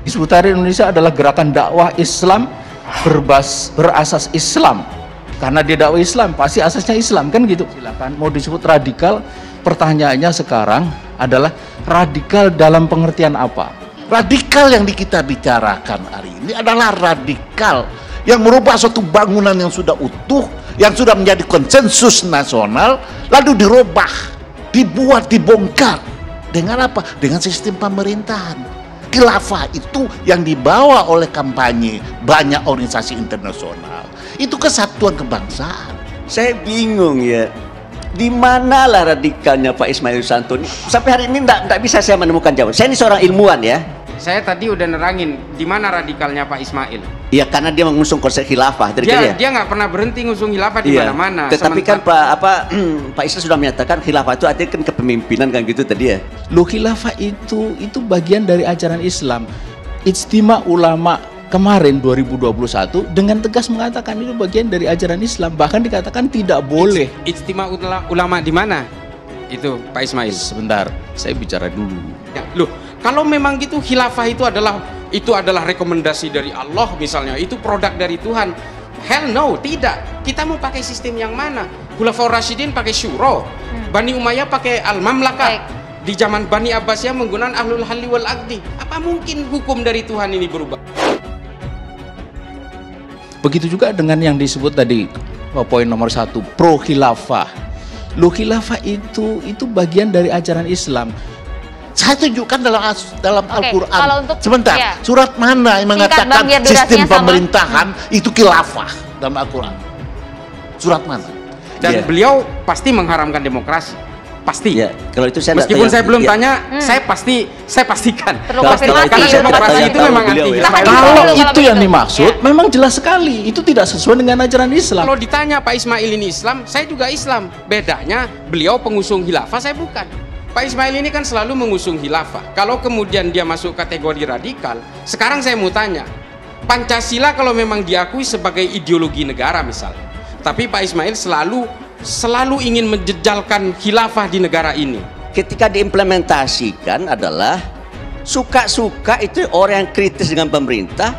Hizbut Tahrir Indonesia adalah gerakan dakwah Islam berasas Islam. Karena dia dakwah Islam, pasti asasnya Islam, kan gitu. Silakan mau disebut radikal, pertanyaannya sekarang adalah radikal dalam pengertian apa? Radikal yang kita bicarakan hari ini adalah radikal yang merubah suatu bangunan yang sudah utuh, yang sudah menjadi konsensus nasional, lalu dirubah, dibuat, dibongkar. Dengan apa? Dengan sistem pemerintahan. Khilafah itu yang dibawa oleh kampanye banyak organisasi internasional. Itu kesatuan kebangsaan. Saya bingung ya, di manalah radikalnya Pak Ismail Santoni? Sampai hari ini tidak bisa saya menemukan jawaban. Saya ini seorang ilmuwan ya. Saya tadi udah nerangin di mana radikalnya Pak Ismail. Iya, karena dia mengusung konsep khilafah. Dia nggak pernah berhenti ngusung khilafah di mana-mana. Tetapi kan Pak Ismail sudah menyatakan khilafah itu artinya kan kepemimpinan kan gitu tadi ya. Loh, khilafah itu bagian dari ajaran Islam. Ijtima ulama kemarin 2021 dengan tegas mengatakan itu bagian dari ajaran Islam. Bahkan dikatakan tidak boleh. Ijtima ulama di mana? Itu Pak Ismail. Sebentar, saya bicara dulu. Ya, loh, kalau memang gitu khilafah itu adalah rekomendasi dari Allah misalnya, itu produk dari Tuhan. Hell no, tidak. Kita mau pakai sistem yang mana? Khulafaur Rasyidin pakai syuro, Bani Umayyah pakai al-mamlakah. Di zaman Bani Abbasiyah menggunakan ahlul halli wal aqdi. Apa mungkin hukum dari Tuhan ini berubah? Begitu juga dengan yang disebut tadi poin nomor 1, pro khilafah. Loh, khilafah itu bagian dari ajaran Islam. Saya tunjukkan dalam Al-Quran. Sebentar, iya. Surat mana yang mengatakan sistem pemerintahan itu khilafah dalam Al-Quran? Surat mana? Dan beliau pasti mengharamkan demokrasi. Pasti. Ya, kalau itu saya meskipun saya belum tanya, saya pastikan. Karena demokrasi itu memang anti. Kalau itu yang dimaksud, memang jelas sekali itu tidak sesuai dengan ajaran Islam. Kalau ditanya Pak Ismail ini Islam, saya juga Islam. Bedanya beliau pengusung khilafah, saya bukan. Pak Ismail ini kan selalu mengusung khilafah. Kalau kemudian dia masuk kategori radikal, sekarang saya mau tanya, Pancasila kalau memang diakui sebagai ideologi negara misalnya, tapi Pak Ismail selalu ingin menjejalkan khilafah di negara ini. Ketika diimplementasikan adalah suka-suka itu orang yang kritis dengan pemerintah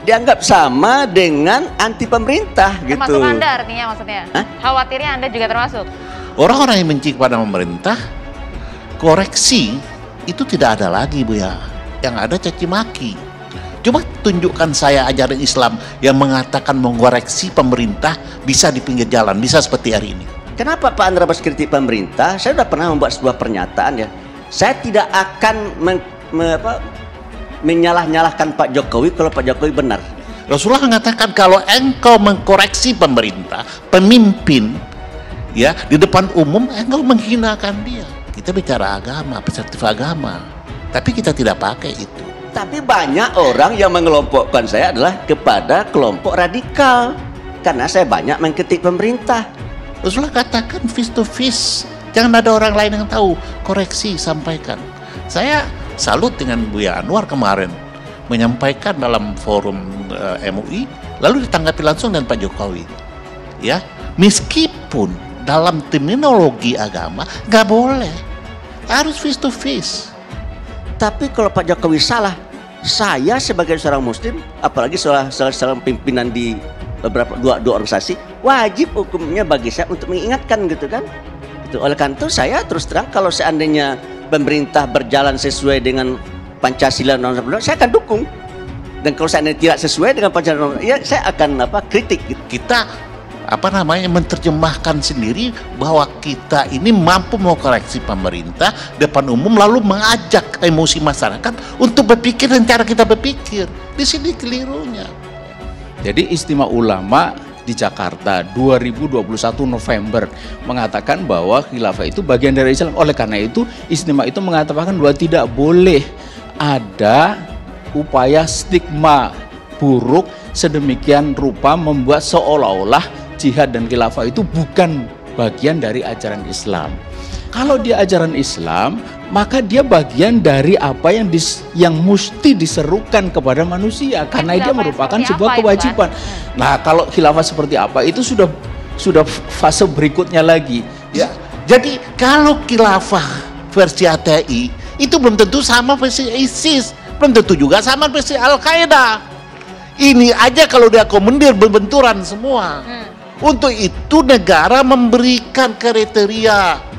dianggap sama dengan anti pemerintah gitu. Termasuk Anda artinya maksudnya? Hah? Khawatirnya Anda juga termasuk? Orang-orang yang benci kepada pemerintah, koreksi itu tidak ada lagi, Bu ya. Yang ada caci maki. Coba tunjukkan saya ajaran Islam yang mengatakan mengoreksi pemerintah bisa di pinggir jalan, bisa seperti hari ini. Kenapa Pak Andra Bas kritik pemerintah? Saya sudah pernah membuat sebuah pernyataan ya. Saya tidak akan menyalah-nyalahkan Pak Jokowi kalau Pak Jokowi benar. Rasulullah mengatakan kalau engkau mengkoreksi pemerintah, pemimpin, ya di depan umum, engkau menghinakan dia. Kita bicara agama, perspektif agama, tapi kita tidak pakai itu. Tapi banyak orang yang mengelompokkan saya adalah kepada kelompok radikal karena saya banyak mengkritik pemerintah. Rasulullah katakan face to face, jangan ada orang lain yang tahu, koreksi, sampaikan. Saya salut dengan Buya Anwar kemarin menyampaikan dalam forum MUI, lalu ditanggapi langsung dengan Pak Jokowi. Ya, meskipun dalam terminologi agama nggak boleh, harus face to face. Tapi kalau Pak Jokowi salah, saya sebagai seorang muslim, apalagi seorang pimpinan di beberapa dua organisasi, wajib hukumnya bagi saya untuk mengingatkan gitu kan. Itu oleh karena itu saya terus terang kalau seandainya pemerintah berjalan sesuai dengan Pancasila saya akan dukung. Dan kalau seandainya tidak sesuai dengan Pancasila, ya saya akan kritik. Kita menerjemahkan sendiri bahwa kita ini mampu mengkoreksi pemerintah depan umum lalu mengajak emosi masyarakat untuk berpikir dan cara kita berpikir. Di sini kelirunya. Jadi Ijtima Ulama di Jakarta 2021 November mengatakan bahwa khilafah itu bagian dari Islam. Oleh karena itu Ijtima itu mengatakan bahwa tidak boleh ada upaya stigma buruk sedemikian rupa membuat seolah-olah jihad dan khilafah itu bukan bagian dari ajaran Islam. Kalau dia ajaran Islam, maka dia bagian dari apa yang mesti diserukan kepada manusia karena dia merupakan sebuah kewajiban. Nah, kalau khilafah seperti apa itu sudah fase berikutnya lagi. Ya, jadi kalau khilafah versi ATI itu belum tentu sama versi ISIS. belum tentu juga sama seperti Al-Qaeda. Ini aja kalau dia komandir berbenturan semua. Untuk itu negara memberikan kriteria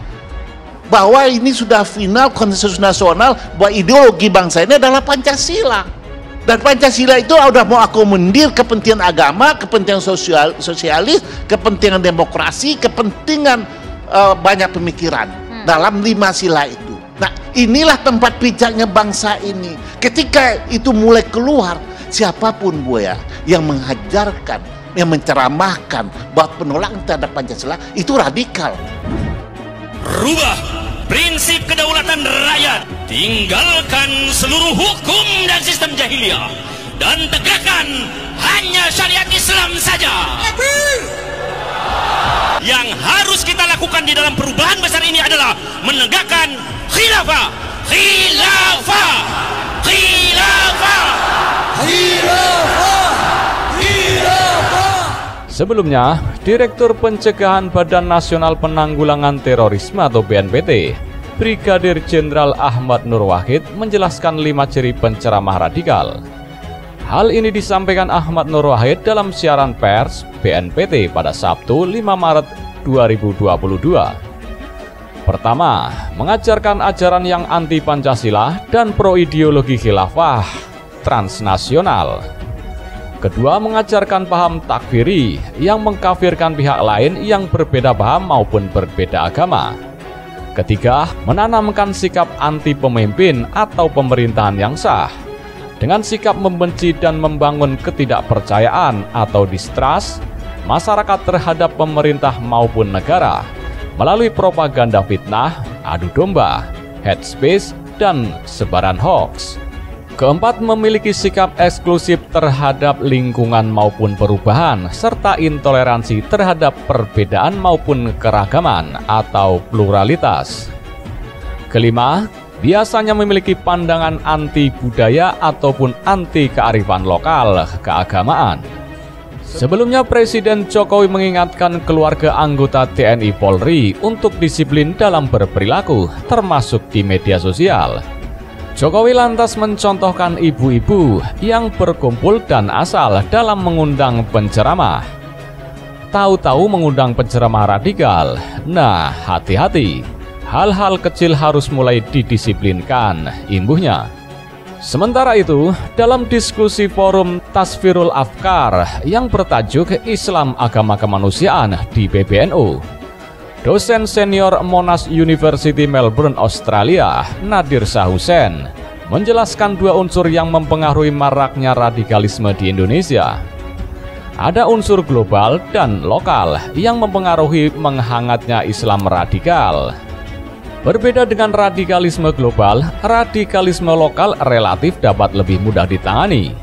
bahwa ini sudah final konsensus nasional bahwa ideologi bangsa ini adalah Pancasila. Dan Pancasila itu udah mau akomodir kepentingan agama, kepentingan sosialis, kepentingan demokrasi, kepentingan banyak pemikiran dalam 5 sila itu. Nah, inilah tempat pijaknya bangsa ini. Ketika itu mulai keluar, siapapun yang mengajarkan, yang menceramahkan bahwa penolakan terhadap Pancasila itu radikal. Rubah prinsip kedaulatan rakyat, tinggalkan seluruh hukum dan sistem jahiliyah, dan tegakkan hanya syariat Islam saja. Yang harus kita lakukan di dalam perubahan besar ini adalah menegakkan khilafah, khilafah, khilafah, khilafah, khilafah. Sebelumnya, Direktur Pencegahan Badan Nasional Penanggulangan Terorisme atau BNPT, Brigadir Jenderal Ahmad Nur Wahid menjelaskan 5 ciri penceramah radikal. Hal ini disampaikan Ahmad Nur Wahid dalam siaran pers BNPT pada Sabtu 5 Maret 2022. Pertama, mengajarkan ajaran yang anti Pancasila dan pro ideologi khilafah transnasional. Kedua, mengajarkan paham takfiri yang mengkafirkan pihak lain yang berbeda paham maupun berbeda agama. Ketiga, menanamkan sikap anti pemimpin atau pemerintahan yang sah dengan sikap membenci dan membangun ketidakpercayaan atau distrust masyarakat terhadap pemerintah maupun negara melalui propaganda fitnah, adu domba, hate speech, dan sebaran hoax. Keempat, memiliki sikap eksklusif terhadap lingkungan maupun perubahan, serta intoleransi terhadap perbedaan maupun keragaman atau pluralitas. Kelima, biasanya memiliki pandangan anti budaya ataupun anti kearifan lokal keagamaan. Sebelumnya, Presiden Jokowi mengingatkan keluarga anggota TNI Polri untuk disiplin dalam berperilaku, termasuk di media sosial. Jokowi lantas mencontohkan ibu-ibu yang berkumpul dan asal dalam mengundang penceramah. Tahu-tahu mengundang penceramah radikal. Nah, hati-hati. Hal-hal kecil harus mulai didisiplinkan, imbuhnya. Sementara itu, dalam diskusi forum Tasfirul Afkar yang bertajuk Islam Agama Kemanusiaan di PBNU, dosen senior Monash University Melbourne, Australia, Nadir Shah Hussein, menjelaskan 2 unsur yang mempengaruhi maraknya radikalisme di Indonesia. Ada unsur global dan lokal yang mempengaruhi menghangatnya Islam radikal. Berbeda dengan radikalisme global, radikalisme lokal relatif dapat lebih mudah ditangani.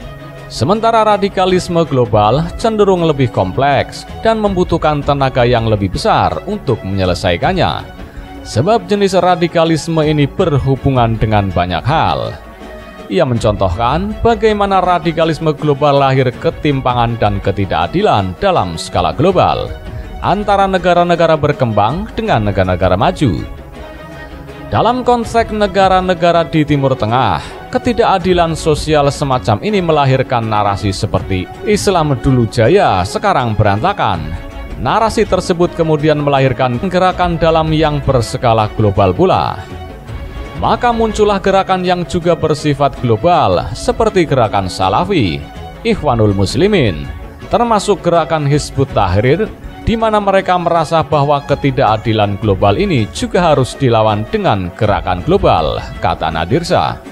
Sementara radikalisme global cenderung lebih kompleks dan membutuhkan tenaga yang lebih besar untuk menyelesaikannya. Sebab jenis radikalisme ini berhubungan dengan banyak hal. Ia mencontohkan bagaimana radikalisme global lahir ketimpangan dan ketidakadilan dalam skala global antara negara-negara berkembang dengan negara-negara maju. Dalam konteks negara-negara di Timur Tengah, ketidakadilan sosial semacam ini melahirkan narasi seperti Islam dulu jaya, sekarang berantakan. Narasi tersebut kemudian melahirkan gerakan dalam yang berskala global pula. Maka muncullah gerakan yang juga bersifat global, seperti gerakan Salafi, Ikhwanul Muslimin, termasuk gerakan Hizbut Tahrir, di mana mereka merasa bahwa ketidakadilan global ini juga harus dilawan dengan gerakan global, kata Nadir Shah.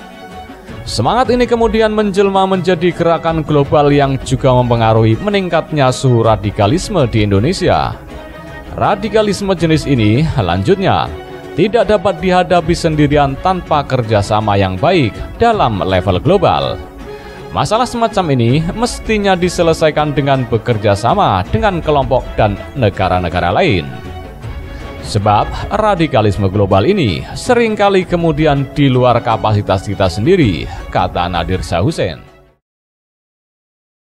Semangat ini kemudian menjelma menjadi gerakan global yang juga mempengaruhi meningkatnya suhu radikalisme di Indonesia. Radikalisme jenis ini, lanjutnya, tidak dapat dihadapi sendirian tanpa kerjasama yang baik dalam level global. Masalah semacam ini mestinya diselesaikan dengan bekerja sama dengan kelompok dan negara-negara lain. Sebab radikalisme global ini seringkali kemudian di luar kapasitas kita sendiri, kata Nadir Shah Hussein.